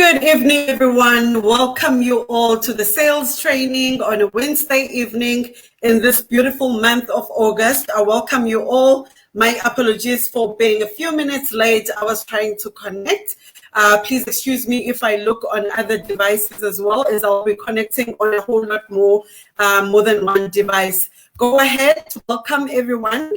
Good evening, everyone. Welcome you all to the sales training on a Wednesday evening in this beautiful month of August. I welcome you all. My apologies for being a few minutes late. I was trying to connect. Please excuse me if I look on other devices as well, as I'll be connecting on a whole lot more than one device. Go ahead. Welcome, everyone.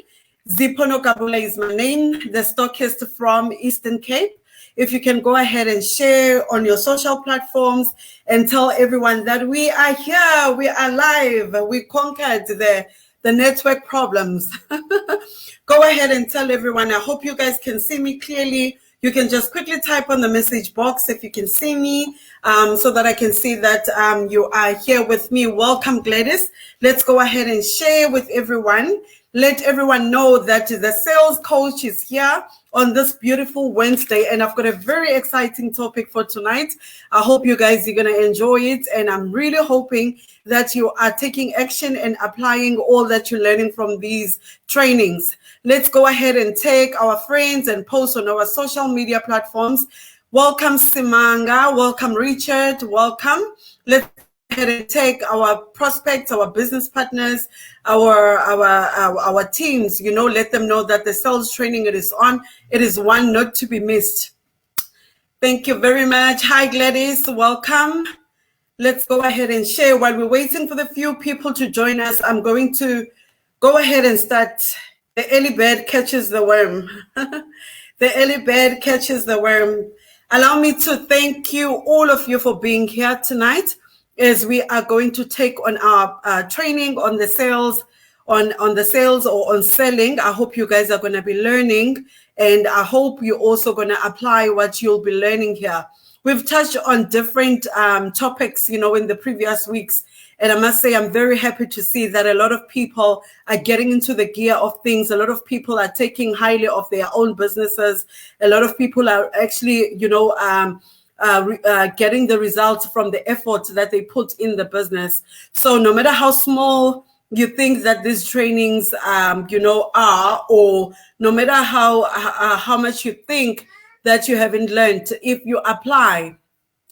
Zipono Kabula is my name, the stockist from Eastern Cape. If you can go ahead and share on your social platforms and tell everyone that we are here, we are live, we conquered the network problems. Go ahead and tell everyone. I hope you guys can see me clearly. You can just quickly type on the message box if you can see me, so that I can see that you are here with me. Welcome, Gladys. Let's go ahead and share with everyone. Let everyone know that the sales coach is here on this beautiful Wednesday, and I've got a very exciting topic for tonight. I hope you guys are going to enjoy it, and I'm really hoping that you are taking action and applying all that you're learning from these trainings. Let's go ahead and take our friends and post on our social media platforms. Welcome, Simanga. Welcome, Richard. Welcome. Let's ahead and take our prospects, our business partners, our teams, let them know that the sales training it is on. It is one not to be missed. Thank you very much. Hi, Gladys. Welcome. Let's go ahead and share. While we're waiting for the few people to join us, I'm going to go ahead and start. The early bird catches the worm. The early bird catches the worm. Allow me to thank you, all of you, for being here tonight, as we are going to take on our training on the sales, on the sales or on selling. I hope you guys are going to be learning, and I hope you're also going to apply what you'll be learning here. We've touched on different topics, in the previous weeks. And I must say, I'm very happy to see that a lot of people are getting into the gear of things. A lot of people are taking highly of their own businesses. A lot of people are actually, getting the results from the effort that they put in the business. So no matter how small you think that these trainings, are, or no matter how much you think that you haven't learned, if you apply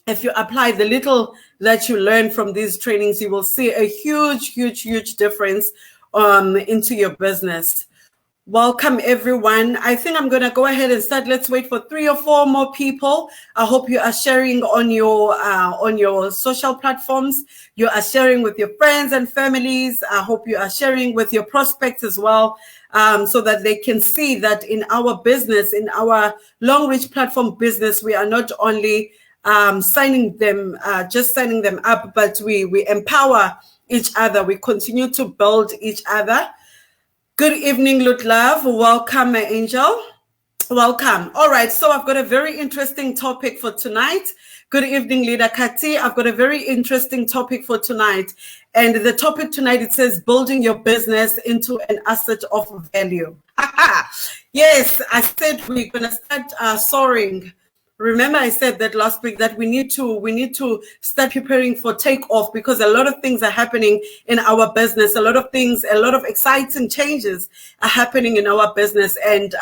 the little that you learn from these trainings, you will see a huge difference into your business. Welcome, everyone. I think I'm going to go ahead and start. Let's wait for 3 or 4 more people. I hope you are sharing on your social platforms. You are sharing with your friends and families. I hope you are sharing with your prospects as well, so that they can see that in our business, in our Long Reach platform business, we are not only signing them up, but we empower each other. We continue to build each other. Good evening, Lutlove. Welcome, my angel. Welcome. All right, so I've got a very interesting topic for tonight. Good evening, Leader Kati. I've got a very interesting topic for tonight. And the topic tonight, it says building your business into an asset of value. Yes, I said we're going to start soaring. Remember, I said that last week that we need to start preparing for takeoff, because a lot of things are happening in our business. A lot of exciting changes are happening in our business. And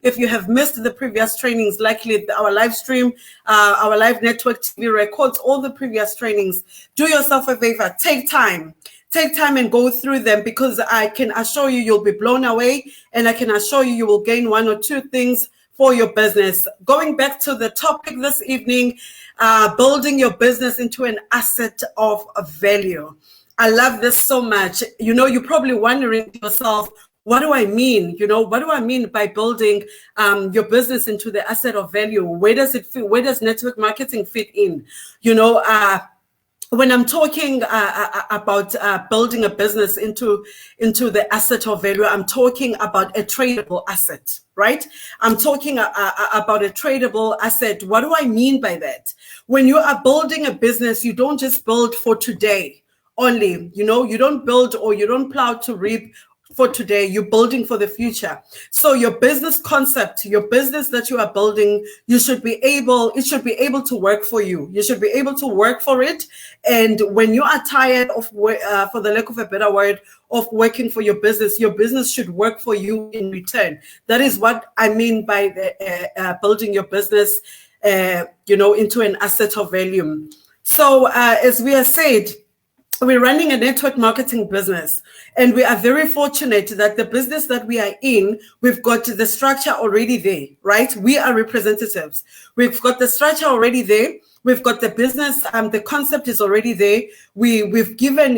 if you have missed the previous trainings, likely our live stream, our live network TV records all the previous trainings. Do yourself a favor, take time and go through them, because I can assure you you'll be blown away, and I can assure you will gain 1 or 2 things for your business. Going back to the topic this evening, building your business into an asset of value. I love this so much. You're probably wondering to yourself, what do I mean? What do I mean by building your business into the asset of value? Where does it fit? Where does network marketing fit in? When I'm talking about building a business into the asset of value, I'm talking about a tradable asset, right? I'm talking about a tradable asset. What do I mean by that? When you are building a business, you don't just build for today only. You don't build, or you don't plow to reap for today. You're building for the future. So your business concept, your business that you are building, it should be able to work for you. You should be able to work for it. And when you are tired of, for the lack of a better word, of working for your business should work for you in return. That is what I mean by the, building your business into an asset of value. So as we have said, we're running a network marketing business, and we are very fortunate that the business that we are in, we've got the structure already there, right? We are representatives. We've got the structure already there. We've got the business, the concept is already there. We've given,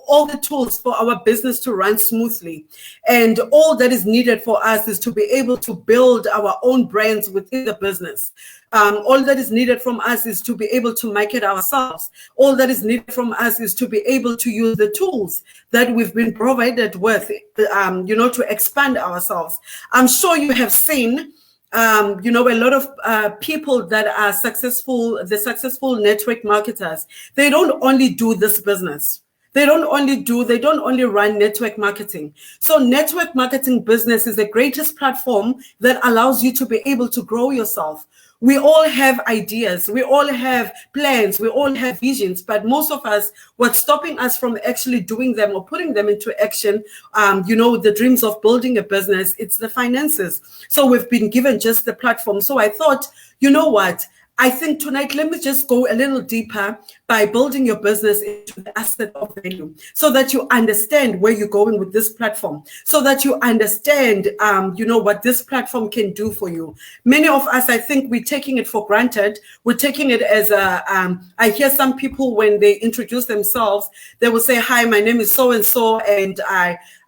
all the tools for our business to run smoothly. And all that is needed for us is to be able to build our own brands within the business. All that is needed from us is to be able to market ourselves. All that is needed from us is to be able to use the tools that we've been provided with, to expand ourselves. I'm sure you have seen a lot of people that are successful, the successful network marketers, they don't only do this business. They don't only run network marketing. So network marketing business is the greatest platform that allows you to be able to grow yourself. We all have ideas, we all have plans, we all have visions, but most of us, what's stopping us from actually doing them or putting them into action, the dreams of building a business, it's the finances. So we've been given just the platform. So I thought, you know what? I think tonight, let me just go a little deeper by building your business into the asset of value so that you understand where you're going with this platform, so that you understand, what this platform can do for you. Many of us, I think we're taking it for granted. We're taking it as I hear some people when they introduce themselves, they will say, hi, my name is so-and-so, and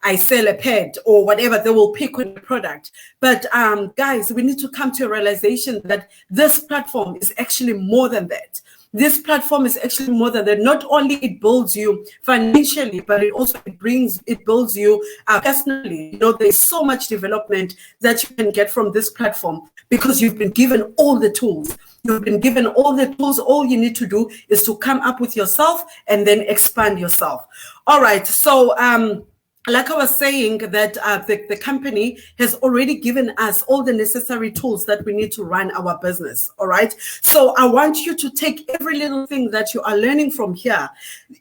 I sell a pad or whatever, they will pick on the product. But guys, we need to come to a realization that this platform is actually more than that. This platform is actually more than that. Not only it builds you financially, but it also builds you personally. There's so much development that you can get from this platform because you've been given all the tools. You've been given all the tools. All you need to do is to come up with yourself and then expand yourself. All right. So, like I was saying, that the company has already given us all the necessary tools that we need to run our business. All right. So I want you to take every little thing that you are learning from here.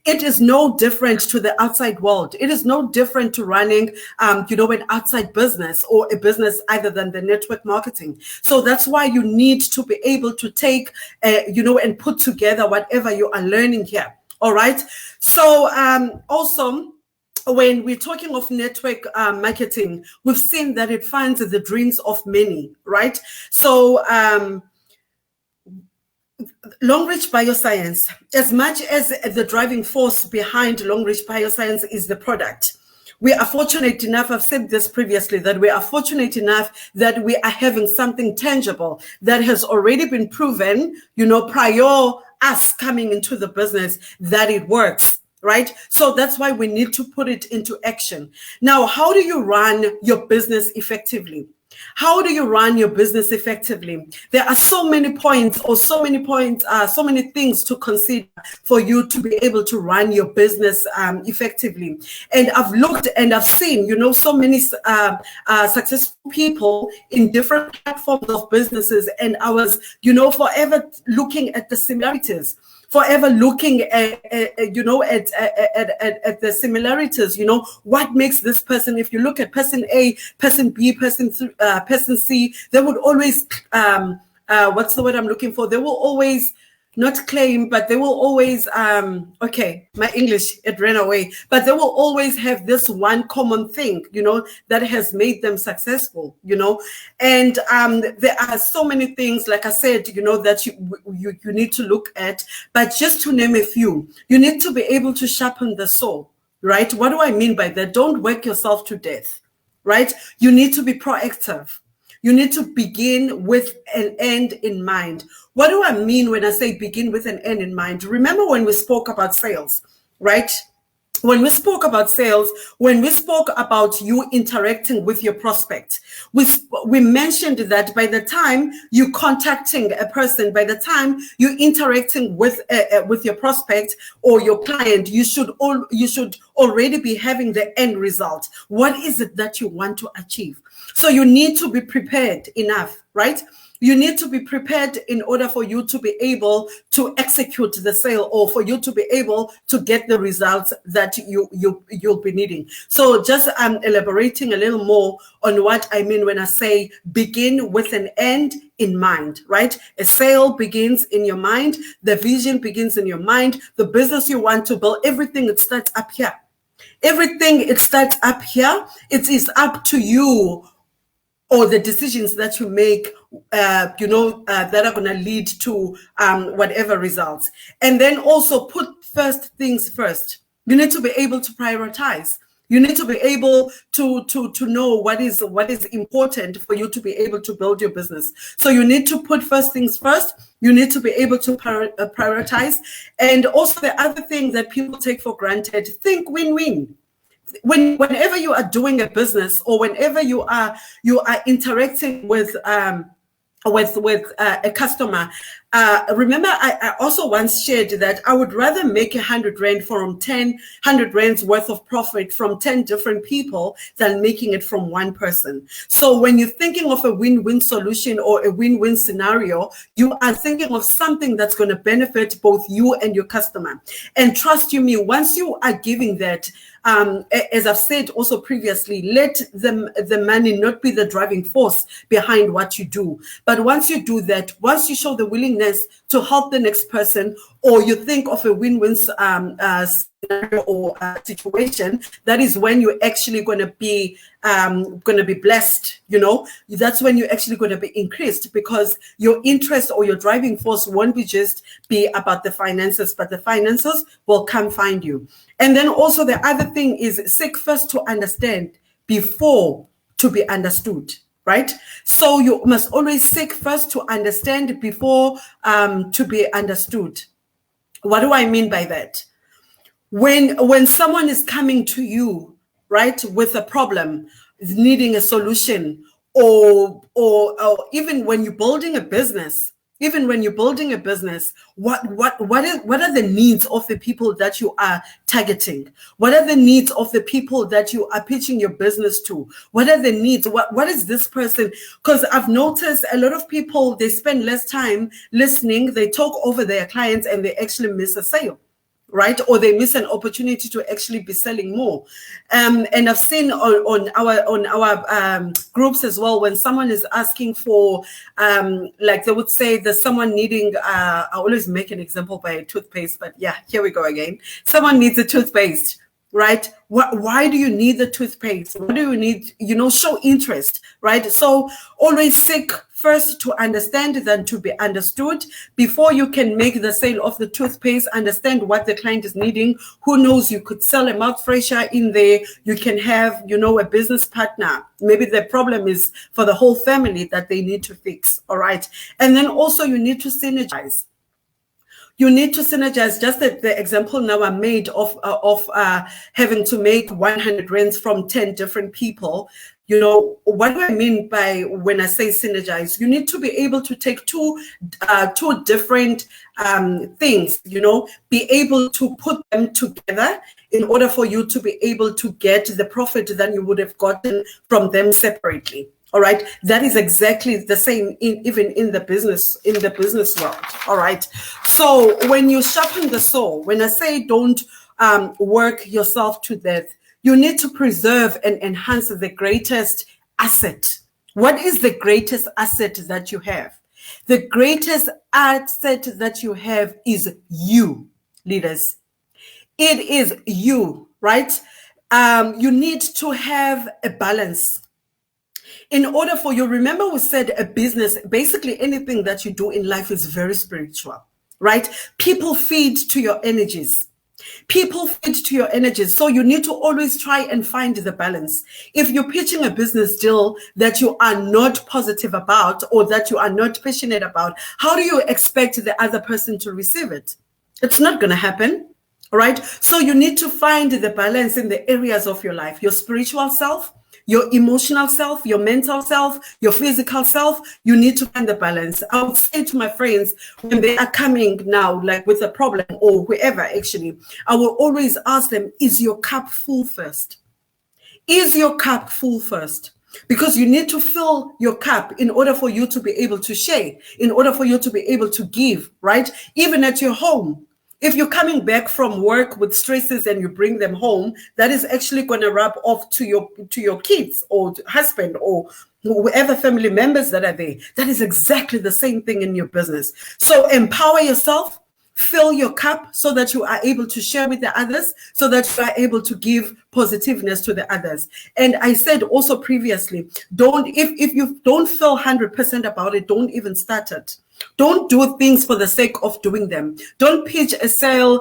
It is no different to the outside world. It is no different to running, an outside business or a business other than the network marketing. So that's why you need to be able to take, and put together whatever you are learning here. All right. So also, when we're talking of network marketing, we've seen that it funds the dreams of many, right? So Long Reach Bioscience, as much as the driving force behind Long Reach Bioscience is the product, we are fortunate enough, I've said this previously, that we are fortunate enough that we are having something tangible that has already been proven, prior us coming into the business, that it works. Right? So that's why we need to put it into action. Now, how do you run your business effectively? How do you run your business effectively? There are so many points, so many things to consider for you to be able to run your business effectively. And I've looked and I've seen, so many successful people in different platforms of businesses. And I was, forever looking at the similarities. Forever looking at the similarities, what makes this person, if you look at person A, person B, person C, they would always, what's the word I'm looking for? They will always not claim, but they will always, okay, my English, it ran away, but they will always have this one common thing, that has made them successful, and there are so many things, like I said, that you need to look at, but just to name a few, you need to be able to sharpen the saw, right? What do I mean by that? Don't work yourself to death, right? You need to be proactive. You need to begin with an end in mind. What do I mean when I say begin with an end in mind? Remember when we spoke about sales, right? When we spoke about sales, when we spoke about you interacting with your prospect, we mentioned that by the time you contacting a person, by the time you interacting with your prospect or your client, you should already be having the end result. What is it that you want to achieve? So you need to be prepared enough, right? You need to be prepared in order for you to be able to execute the sale, or for you to be able to get the results that you'll be needing. So just elaborating a little more on what I mean when I say begin with an end in mind, right? A sale begins in your mind. The vision begins in your mind. The business you want to build, everything, it starts up here. Everything, it starts up here. It is up to you, or the decisions that you make, that are going to lead to whatever results. And then also put first things first. You need to be able to prioritize. You need to be able to know what is important for you to be able to build your business. So you need to put first things first. You need to be able to prioritize. And also the other thing that people take for granted, think win-win. Whenever you are doing a business, or whenever you are interacting with a customer, remember I also once shared that I would rather make 100 Rand from 100 Rand's worth of profit from 10 different people than making it from one person. So when you're thinking of a win-win solution or a win-win scenario, you are thinking of something that's going to benefit both you and your customer. And trust you me, once you are giving that, as I've said also previously, let the money not be the driving force behind what you do. But once you do that, once you show the willingness to help the next person, or you think of a win-win scenario or situation, that is when you're actually going to be blessed. That's when you're actually going to be increased, because your interest or your driving force won't be about the finances, but the finances will come find you. And then also the other thing is, seek first to understand before to be understood. Right? So you must always seek first to understand before to be understood. What do I mean by that? When someone is coming to you, right, with a problem, needing a solution, or even when you're building a business, what are the needs of the people that you are targeting? What are the needs of the people that you are pitching your business to? What are the needs? What is this person? Because I've noticed a lot of people, they spend less time listening, they talk over their clients, and they actually miss a sale. Right? Or they miss an opportunity to actually be selling more. And I've seen on our groups as well, when someone is asking for, like they would say, there's someone needing, I always make an example by a toothpaste, but yeah, here we go again. Someone needs a toothpaste, right? Why do you need the toothpaste? Why do you need, show interest, right? So always seek first to understand than to be understood. Before you can make the sale of the toothpaste, understand what the client is needing. Who knows, you could sell a mouth freshener in there. You can have, a business partner. Maybe the problem is for the whole family that they need to fix, all right? And then also you need to synergize. You need to synergize. Just the example now I made of having to make 100 Rands from 10 different people. What do I mean by when I say synergize? You need to be able to take two different things, be able to put them together in order for you to be able to get the profit that you would have gotten from them separately. All right, that is exactly the same even in the business world. All right, so when you sharpen the saw, when I say don't work yourself to death, you need to preserve and enhance the greatest asset. What is the greatest asset that you have? The greatest asset that you have is you, leaders. It is you, right? You need to have a balance. In order for you, remember we said a business, basically anything that you do in life is very spiritual, right? People feed to your energies. People feed to your energies. So you need to always try and find the balance. If you're pitching a business deal that you are not positive about or that you are not passionate about, how do you expect the other person to receive it? It's not going to happen. All right. So you need to find the balance in the areas of your life, your spiritual self, your emotional self, your mental self, your physical self. You need to find the balance. I would say to my friends, when they are coming now, like with a problem or whoever, actually, I will always ask them, is your cup full first? Is your cup full first? because you need to fill your cup in order for you to be able to share, in order for you to be able to give, right? Even at your home. If you're coming back from work with stresses and you bring them home, that is actually going to rub off to your kids or husband or whoever family members that are there. That is exactly the same thing in your business. So empower yourself, fill your cup so that you are able to share with the others, so that you are able to give positiveness to the others. And I said also previously, if you don't feel 100% about it, don't even start it. Don't do things for the sake of doing them. Don't pitch a sales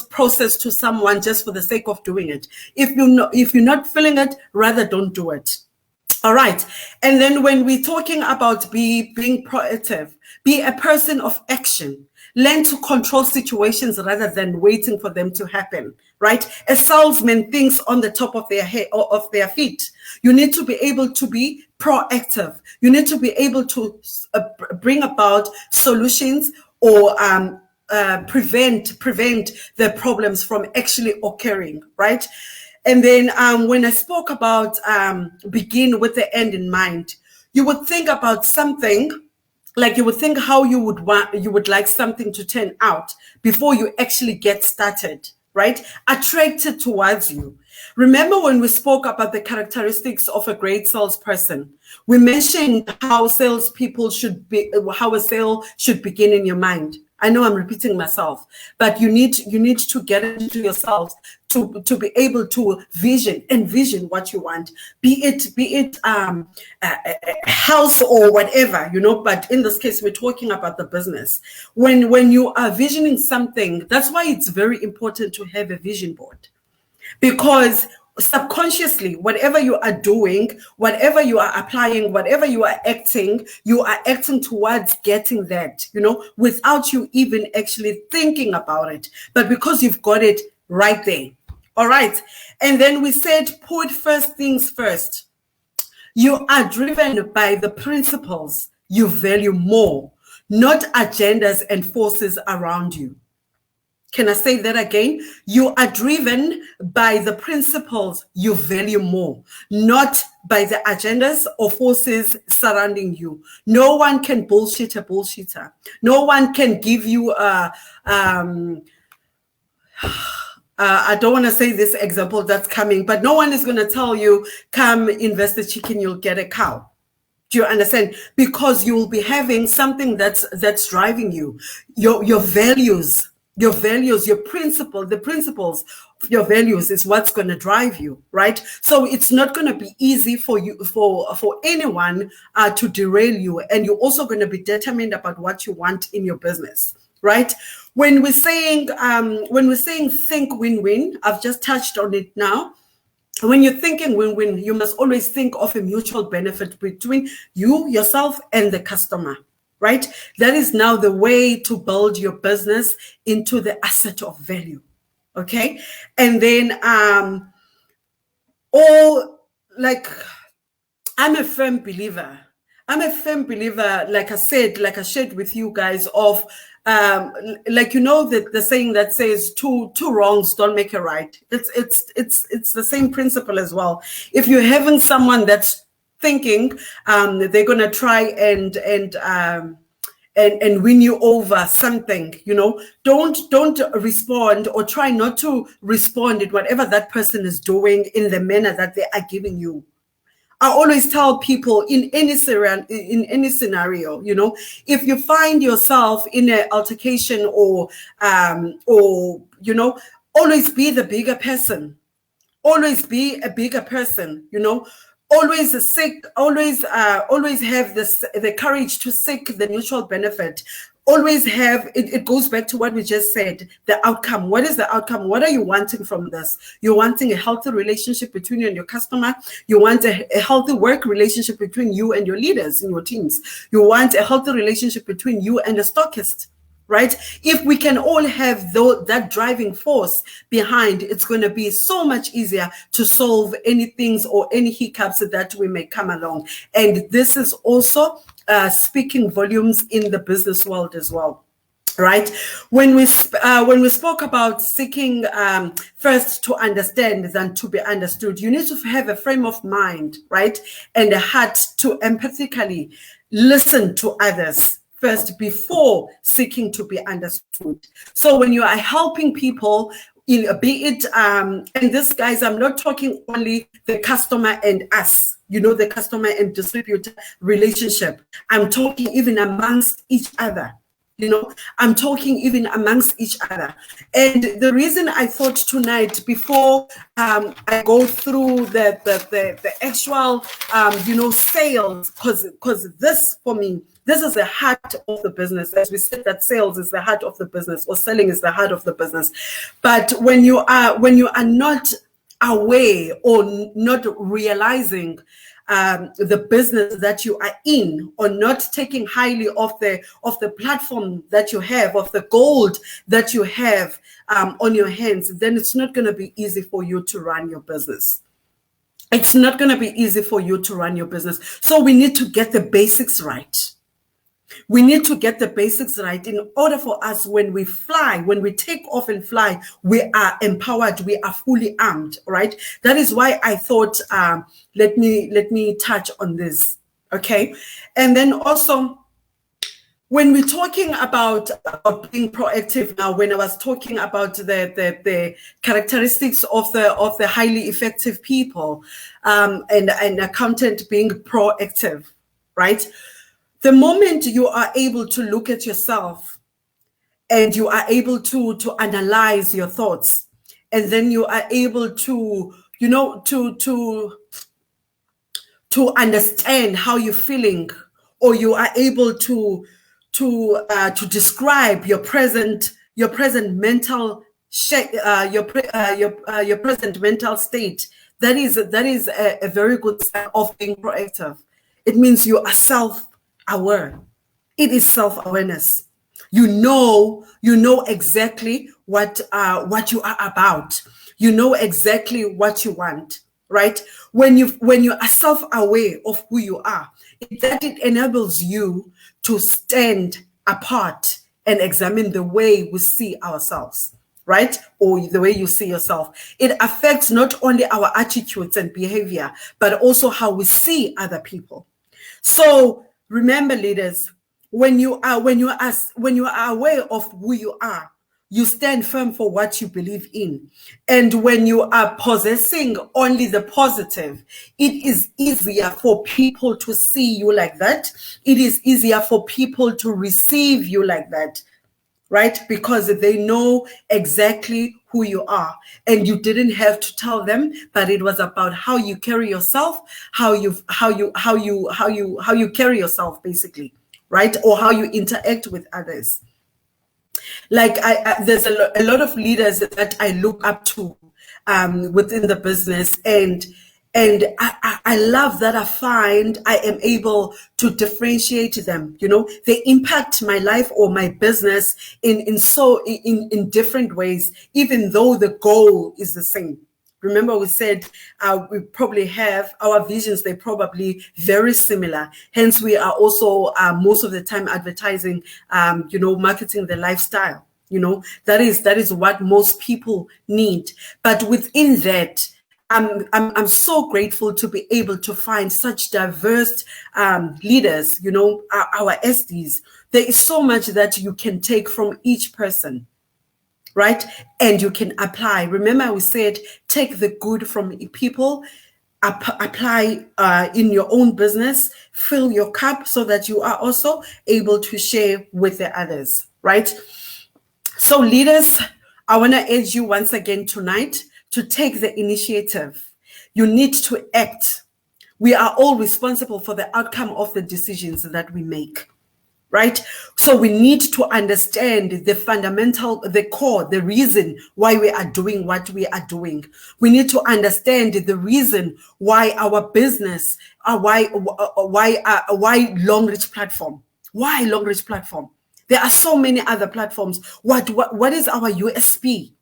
process to someone just for the sake of doing it. If you're not feeling it, rather don't do it. All right. And then when we're talking about being proactive, be a person of action. Learn to control situations rather than waiting for them to happen, right? A salesman thinks on the top of their head or of their feet. You need to be able to be proactive. You need to be able to bring about solutions or prevent the problems from actually occurring, right? And then when I spoke about begin with the end in mind, you would think about something. Like you would think how you would like something to turn out before you actually get started, right? Attracted towards you. Remember when we spoke about the characteristics of a great salesperson? We mentioned how salespeople how a sale should begin in your mind. I know I'm repeating myself, but you need to get into yourself to be able to envision what you want, be it a house or whatever, but in this case, we're talking about the business. When you are visioning something, that's why it's very important to have a vision board, because subconsciously, whatever you are doing, whatever you are applying, whatever you are acting towards getting that, without you even actually thinking about it. But because you've got it right there. All right. And then we said, put first things first. You are driven by the principles you value more, not agendas and forces around you. Can I say that again? You are driven by the principles you value more, not by the agendas or forces surrounding you. No one can bullshit a bullshitter. No one can give you I don't want to say this example that's coming, but no one is going to tell you, come invest a chicken, you'll get a cow. Do you understand? Because you will be having something that's driving you, your values. Your values, your principle, the principles of your values is what's going to drive you, right? So it's not going to be easy for you, for anyone to derail you. And you're also going to be determined about what you want in your business, right? When we're saying think win-win, I've just touched on it now. When you're thinking win-win, you must always think of a mutual benefit between you, yourself, and the customer. Right? That is now the way to build your business into the asset of value. Okay. And then, I'm a firm believer, like I shared with you guys of, the saying that says two wrongs don't make a right. It's the same principle as well. If you're having someone that's thinking they're gonna try and win you over something, don't respond or try not to respond in whatever that person is doing in the manner that they are giving you. I always tell people in any scenario, if you find yourself in an altercation or always be the bigger person. Always be a bigger person, always have the courage to seek the mutual benefit. Always have it goes back to what we just said, the outcome. What is the outcome? What are you wanting from this? You're wanting a healthy relationship between you and your customer. You want a healthy work relationship between you and your leaders in your teams. You want a healthy relationship between you and the stockist. Right? If we can all have that driving force behind, it's going to be so much easier to solve any things or any hiccups that we may come along. And this is also speaking volumes in the business world as well. right? When we spoke about seeking first to understand than to be understood, you need to have a frame of mind, right, and a heart to empathically listen to others first before seeking to be understood. So when you are helping people, be it and this, guys, I'm not talking only the customer and us, the customer and distributor relationship. I'm talking even amongst each other. I'm talking even amongst each other. And the reason I thought tonight, before I go through the actual sales, because this, for me, this is the heart of the business. As we said, that sales is the heart of the business, or selling is the heart of the business. But when you are not aware or not realizing the business that you are in, or not taking highly of the platform that you have, of the gold that you have on your hands, then it's not going to be easy for you to run your business. It's not going to be easy for you to run your business. So we need to get the basics right. We need to get the basics right in order for us, when we fly, when we take off and fly, we are empowered, we are fully armed, right? That is why I thought, let me touch on this, okay? And then also, when we're talking about being proactive now, when I was talking about the characteristics of the highly effective people, and an accountant being proactive, right? The moment you are able to look at yourself and you are able to analyze your thoughts, and then you are able to, to understand how you're feeling, or you are able to describe your present mental your present mental state, that is a very good sign of being proactive. It means you are self-aware. It is self-awareness. You know exactly what you are about. You know exactly what you want, right? When you are self-aware of who you are, it enables you to stand apart and examine the way we see ourselves, right? Or the way you see yourself. It affects not only our attitudes and behavior, but also how we see other people. So remember, leaders, when you are aware of who you are, you stand firm for what you believe in. And when you are possessing only the positive, it is easier for people to see you like that. It is easier for people to receive you like that, right? Because they know exactly who you are, and you didn't have to tell them, but it was about how you carry yourself, how you carry yourself, basically, right? Or how you interact with others. Like there's a lot of leaders that I look up to within the business, and I love that I find I am able to differentiate them. They impact my life or my business in different ways, even though the goal is the same. Remember, we said we probably have our visions, they're probably very similar. Hence, we are also most of the time advertising, marketing the lifestyle. That is what most people need. But within that, I'm so grateful to be able to find such diverse leaders, our SDs. There is so much that you can take from each person, right? And you can apply. Remember, we said, take the good from people, apply in your own business, fill your cup so that you are also able to share with the others, right? So leaders, I want to urge you once again tonight to take the initiative. You need to act. We are all responsible for the outcome of the decisions that we make, right? So we need to understand the fundamental, the core, the reason why we are doing what we are doing. We need to understand the reason why our business, why Long Reach Platform? Why Long Reach Platform? There are so many other platforms. What is our USP?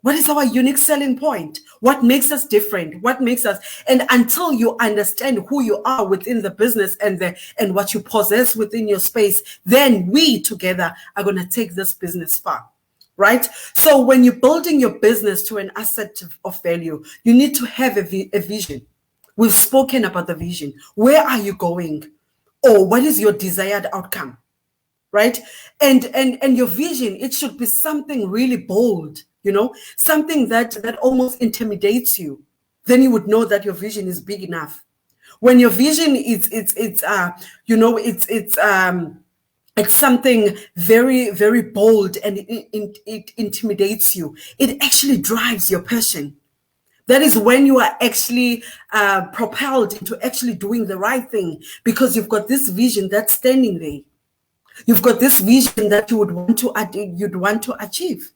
What is our unique selling point? What makes us different? What makes us, and until you understand who you are within the business and what you possess within your space, then we together are going to take this business far. Right? So when you're building your business to an asset of value, you need to have a vision. We've spoken about the vision. Where are you going? Or what is your desired outcome? Right? And your vision, it should be something really bold, something that almost intimidates you. Then you would know that your vision is big enough. When your vision it's something very, very bold and it intimidates you, it actually drives your passion. That is when you are actually propelled into actually doing the right thing, because you've got this vision that's standing there. You've got this vision that you'd want to achieve.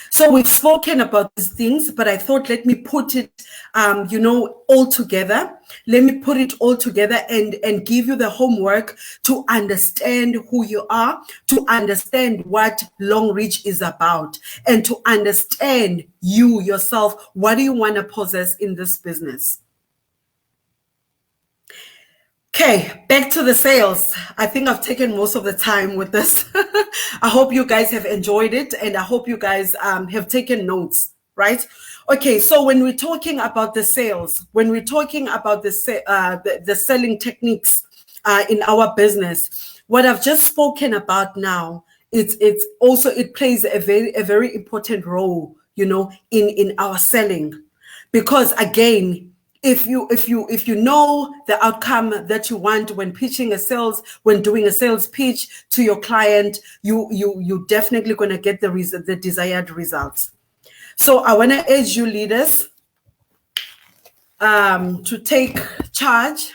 So we've spoken about these things, but I thought, let me put it, all together. Let me put it all together and give you the homework to understand who you are, to understand what Long Reach is about, and to understand you yourself. What do you want to possess in this business? Okay, back to the sales. I think I've taken most of the time with this. I hope you guys have enjoyed it, and I hope you guys have taken notes, right? Okay, so when we're talking about the sales, when we're talking about the selling techniques in our business, what I've just spoken about now, it plays a very important role, in our selling, because again, if you know the outcome that you want when pitching when doing a sales pitch to your client, you definitely going to get the desired results. So I want to urge you leaders to take charge,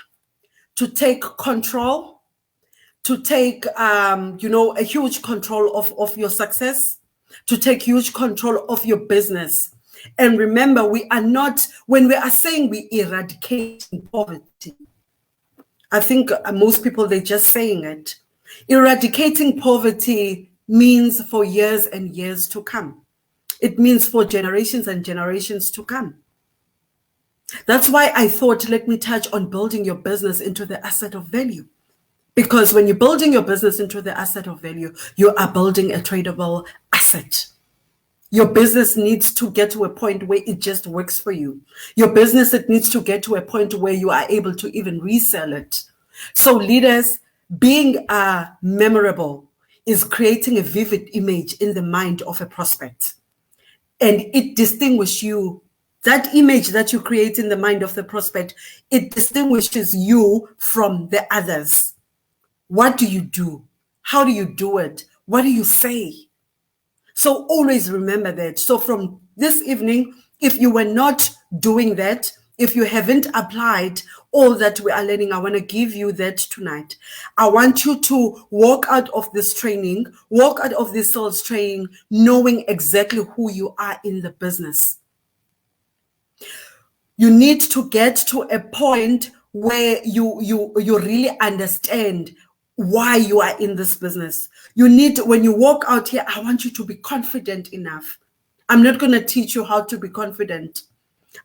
to take control, to take a huge control of your success, to take huge control of your business. And remember, when we are saying we eradicating poverty, I think most people, they're just saying it. Eradicating poverty means for years and years to come. It means for generations and generations to come. That's why I thought, let me touch on building your business into the asset of value. Because when you're building your business into the asset of value, you are building a tradable asset. Your business needs to get to a point where it just works for you. Your business, it needs to get to a point where you are able to even resell it. So leaders, being memorable is creating a vivid image in the mind of a prospect. And it distinguishes you. That image that you create in the mind of the prospect, it distinguishes you from the others. What do you do? How do you do it? What do you say? So always remember that. So from this evening, if you were not doing that, if you haven't applied all that we are learning, I want to give you that tonight. I want you to walk out of this training, walk out of this sales training, knowing exactly who you are in the business. You need to get to a point where you really understand why you are in this business. When you walk out here, I want you to be confident enough. I'm not going to teach you how to be confident.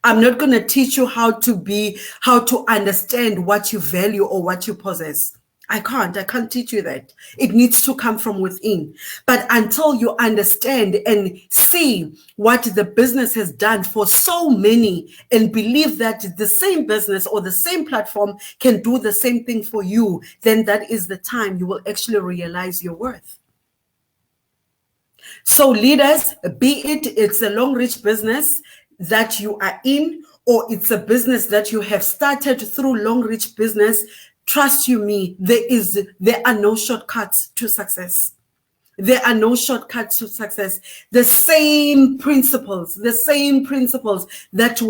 I'm not going to teach you how to understand what you value or what you possess. I can't teach you that. It needs to come from within. But until you understand and see what the business has done for so many and believe that the same business or the same platform can do the same thing for you, then that is the time you will actually realize your worth. So leaders, be it's a Long Reach business that you are in, or it's a business that you have started through Long Reach business, trust you me, there are no shortcuts to success. There are no shortcuts to success. The same principles that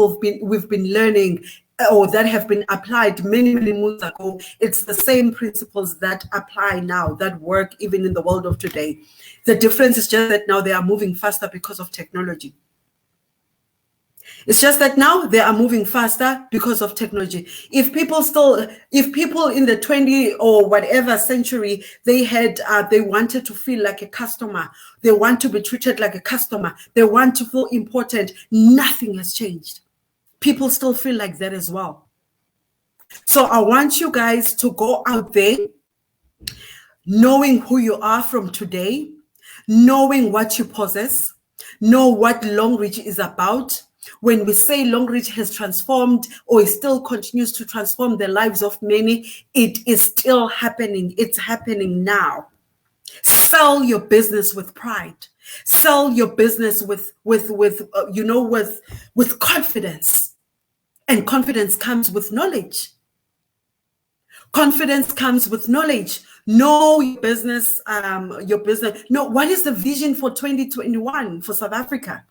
we've been learning or that have been applied many moons ago, it's the same principles that apply now, that work even in the world of today. The difference is just that now they are moving faster because of technology. It's just that now they are moving faster because of technology. If people in the 20 or whatever century, they wanted to feel like a customer, they want to be treated like a customer, they want to feel important, nothing has changed. People still feel like that as well. So I want you guys to go out there knowing who you are from today, knowing what you possess, know what Longreach is about. When we say Longreach has transformed or it still continues to transform the lives of many, it is still happening. It's happening now. Sell your business with pride. Sell your business with confidence. And confidence comes with knowledge. Confidence comes with knowledge. Know your business, Know what is the vision for 2021 for South Africa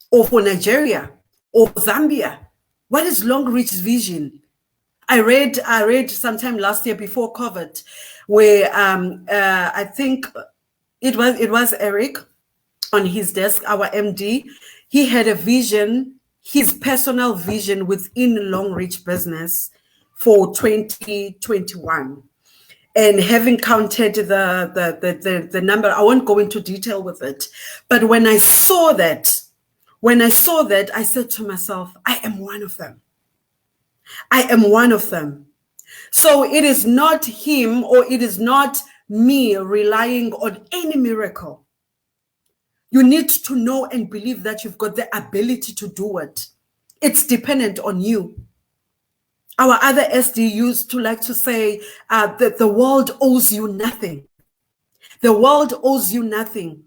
or for Nigeria or Zambia. What is Longreach's vision? I read sometime last year before COVID, where I think it was Eric on his desk, our MD. He had a vision, his personal vision within Longreach business for 2021. And having counted the number, I won't go into detail with it. But when I saw that, I said to myself, I am one of them. I am one of them. So it is not him or it is not me relying on any miracle. You need to know and believe that you've got the ability to do it. It's dependent on you. Our other SD used to like to say that the world owes you nothing. The world owes you nothing,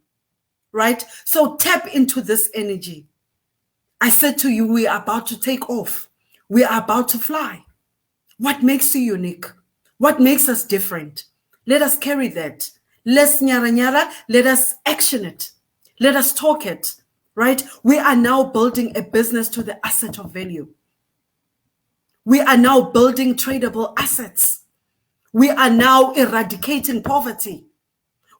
right? So tap into this energy. I said to you, we are about to take off. We are about to fly. What makes you unique? What makes us different? Let us carry that. Less nyara nyara, let us action it. Let us talk it, right? We are now building a business to the asset of value. We are now building tradable assets. We are now eradicating poverty.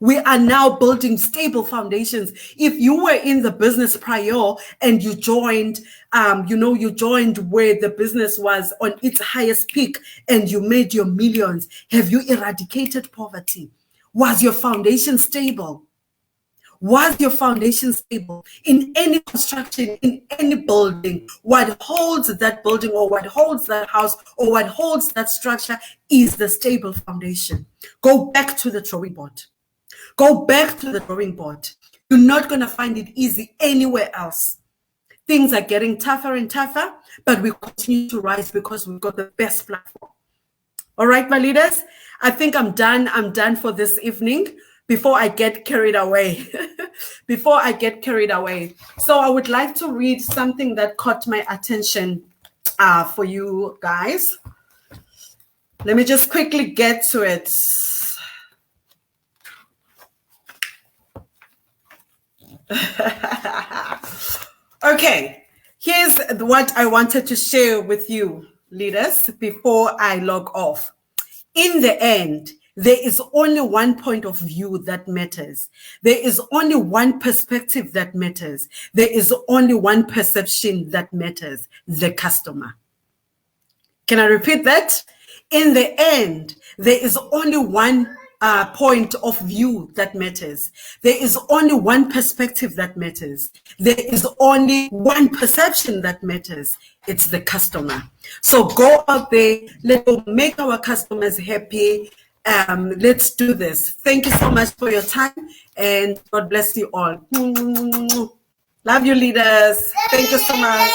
We are now building stable foundations. If you were in the business prior and you joined, you joined where the business was on its highest peak and you made your millions, have you eradicated poverty? Was your foundation stable? Was your foundation stable? In any construction, in any building, what holds that building or what holds that house or what holds that structure is the stable foundation. Go back to the drawing board. Go back to the drawing board. You're not going to find it easy anywhere else. Things are getting tougher and tougher, but we continue to rise because we've got the best platform. All right, my leaders, I think I'm done. I'm done for this evening. Before I get carried away. Before I get carried away. So I would like to read something that caught my attention for you guys. Let me just quickly get to it. Okay, here's what I wanted to share with you, leaders, before I log off. In the end, there is only one point of view that matters. There is only one perspective that matters. There is only one perception that matters, the customer. Can I repeat that? In the end, there is only one point of view that matters. There is only one perspective that matters. There is only one perception that matters. It's the customer. So go out there, let's make our customers happy. Let's do this. Thank you so much for your time and God bless you all. Love you, leaders. Thank you so much.